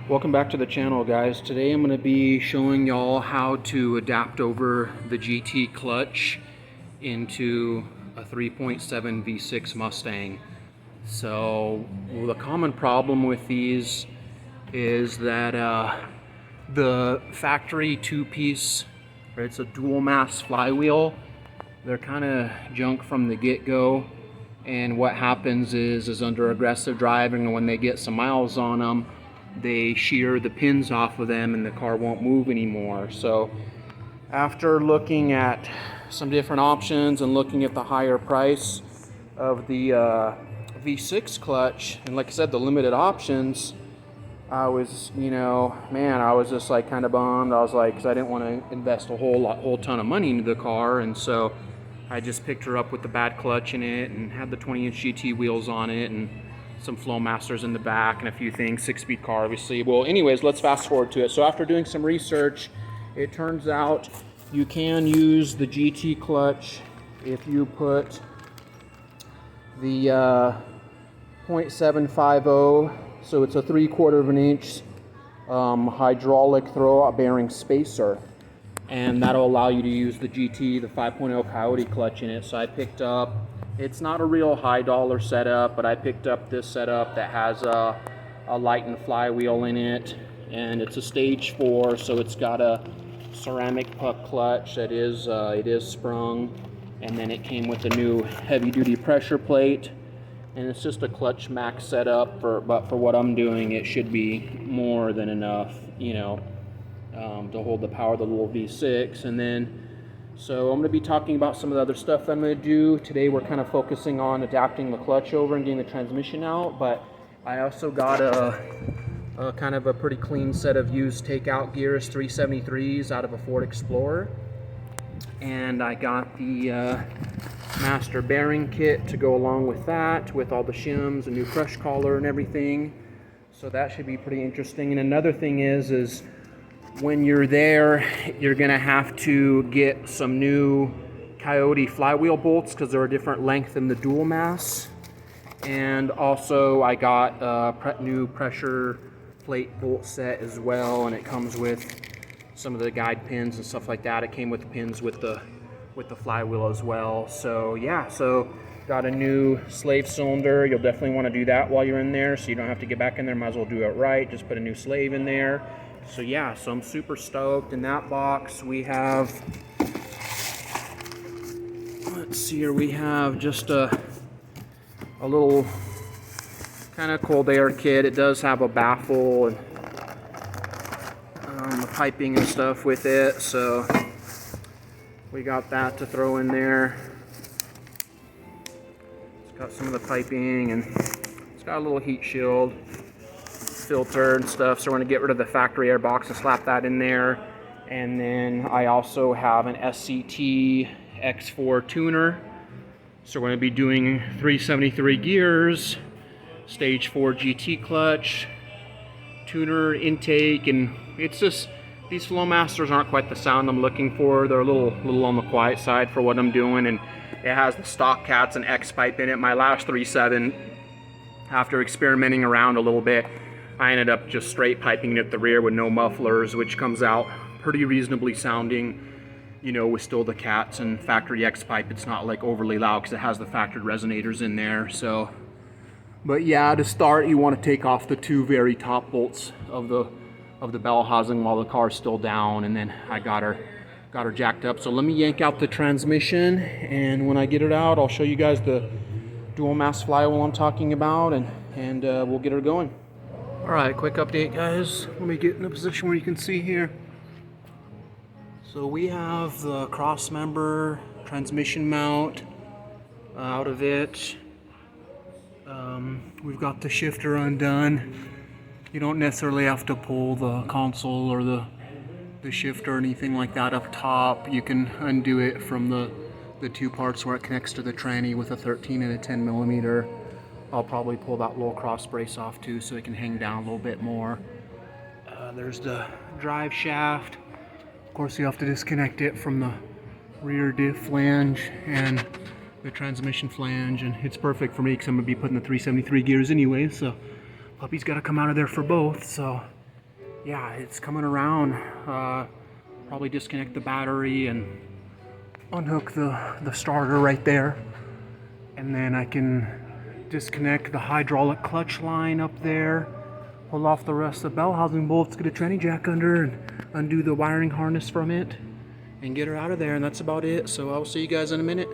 Welcome back to the channel, guys. Today I'm going to be showing y'all how to adapt over the GT clutch into a 3.7 V6 Mustang. So the common problem with these is that the factory two-piece, right, it's a dual mass flywheel. They're kind of junk from the get-go, and what happens is under aggressive driving, and when they get some miles on them, they shear the pins off of them and the car won't move anymore. So after looking at some different options and looking at the higher price of the V6 clutch, and like I said, the limited options, I was, I was just like kind of bummed. I was like, because I didn't want to invest a whole ton of money into the car, and so I just picked her up with the bad clutch in it and had the 20-inch GT wheels on it and some Flowmasters in the back and a few things, 6-speed car obviously. Well, anyways, let's fast forward to it. So after doing some research, it turns out you can use the GT clutch if you put the 0.750, so it's a 3/4 of an inch hydraulic throwout bearing spacer, and that'll allow you to use the GT, the 5.0 Coyote clutch in it. So I picked up, it's not a real high dollar setup, but I picked up this setup that has a Lighten flywheel in it, and it's a stage 4, so it's got a ceramic puck clutch that is it is sprung, and then it came with a new heavy duty pressure plate, and it's just a clutch max setup but for what I'm doing it should be more than enough, to hold the power of the little V6. And then so I'm going to be talking about some of the other stuff I'm going to do. Today we're kind of focusing on adapting the clutch over and getting the transmission out, but I also got a kind of a pretty clean set of used takeout gears, 373s out of a Ford Explorer. And I got the master bearing kit to go along with that, with all the shims, a new crush collar and everything. So that should be pretty interesting. And another thing is when you're there, you're gonna have to get some new Coyote flywheel bolts because they're a different length than the dual mass. And also I got a new pressure plate bolt set as well, and it comes with some of the guide pins and stuff like that. It came with the pins with the flywheel as well. So yeah, so got a new slave cylinder. You'll definitely want to do that while you're in there, so you don't have to get back in there. Might as well do it right. Just put a new slave in there. So yeah, so I'm super stoked. In that box we have, let's see here, we have just a little kind of cold air kit. It does have a baffle and the piping and stuff with it, so we got that to throw in there. It's got some of the piping, and it's got a little heat shield filter and stuff, so we're going to get rid of the factory air box and slap that in there. And then I also have an SCT X4 tuner, so we're going to be doing 373 gears, stage 4 GT clutch, tuner intake, and it's just, these Flowmasters aren't quite the sound I'm looking for. They're a little on the quiet side for what I'm doing, and it has the stock cats and X pipe in it. My last 3.7, after experimenting around a little bit, I ended up just straight piping it at the rear with no mufflers, which comes out pretty reasonably sounding, with still the cats and factory X pipe. It's not like overly loud because it has the factory resonators in there. So, but yeah, to start, you want to take off the two very top bolts of the bell housing while the car's still down, and then I got her jacked up. So let me yank out the transmission, and when I get it out, I'll show you guys the dual mass flywheel I'm talking about, and we'll get her going. All right, quick update, guys. Let me get in a position where you can see here. So we have the cross member transmission mount out of it. We've got the shifter undone. You don't necessarily have to pull the console or the shifter or anything like that up top. You can undo it from the two parts where it connects to the tranny with a 13 and a 10 millimeter. I'll probably pull that little cross brace off too, so it can hang down a little bit more. There's the drive shaft. Of course, you have to disconnect it from the rear diff flange and the transmission flange, and it's perfect for me because I'm going to be putting the 373 gears anyway, so puppy's got to come out of there for both. So yeah, it's coming around. Probably disconnect the battery and unhook the starter right there. And then I can disconnect the hydraulic clutch line up there, pull off the rest of the bell housing bolts, get a tranny jack under, and undo the wiring harness from it, and get her out of there, and that's about it. So I'll see you guys in a minute.